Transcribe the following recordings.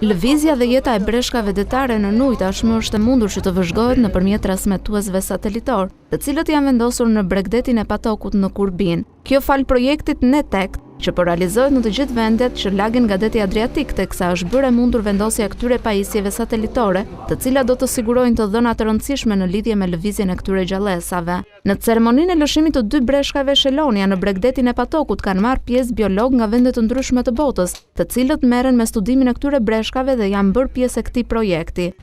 Lëvizja dhe jeta e breshkave detare në ujë tashmë është e mundur që të vëzhgohet nëpërmjet transmetuesve satelitor, të cilët janë vendosur në bregdetin e Patokut në Kurbin. Kjo fal projektit NetEct, që po realizohet në të gjithë vendet që lagen nga deti Adriatik, teksa është bërë e mundur vendosja këtyre pajisjeve satelitore, të cilat do të sigurojnë të dhëna të rëndësishme në lidhje me lëvizjen e këtyre gjallësave. Në ceremoninë e lëshimit të 2 breshkave Shelonia në bregdetin e Patokut kanë marrë pjesë biolog nga vende të ndryshme të botës, të cilët merren me studimin e këtyre breshkave dhe janë bërë pjesë e këtij projekti.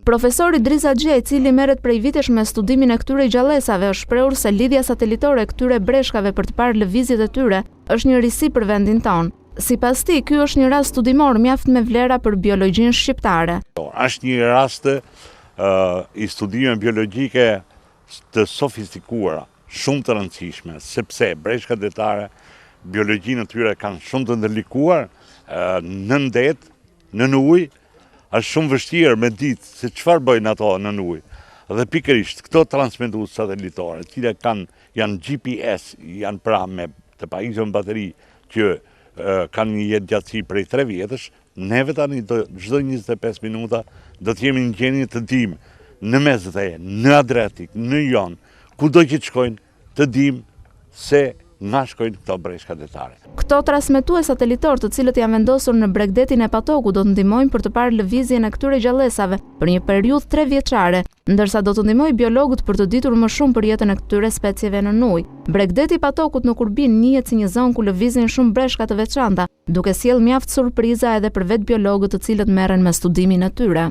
Profesori Driza Xhe, i cili merret prej vitesh me studimin e këtyre gjallësave, është shprehur se lidhja satelitore e këtyre breshkave për të parë lëvizjet e tyre është një risi për vendin tonë. Sipas tij, ky është një rast studimor mjaft me vlera për biologjinë shqiptare. Është një rast i studimeve biologjike të sofistikuara, shumë të rëndësishme, sepse breshkat detare, biologjinë e tyre kanë shumë të ndërlikuar në det, në ujë. Është shumë vështirë me ditë se çfarë bëjnë ato në ujë. Dhe pikërisht këto transmetues satelitore, të cilat janë GPS, janë pra me të pajisur në bateri që kanë një jetë gjatësi prej 3 vjetësh, neve tani çdo 25 minuta do të jemi në gjendje të dimë në Mesdhe, në Adriatik, në Jon, kudo që të shkojnë, të dimë se nga shkojnë këto breshka detare. Këto transmetues satelitor, të cilët janë vendosur në bregdetin e Patokut, do të ndihmojnë për të parë lëvizjen e këtyre gjallësave për një periudhë 3 vjeçare, ndërsa do të ndihmojë biologët për të ditur më shumë për jetën e këtyre specieve në ujë. Bregdeti i Patokut në Kurbin njihet si një zonë ku lëvizin shumë breshka të veçanta, duke sjellë mjaft surpriza edhe për vetë biologët të cilët merren me studimin e tyre.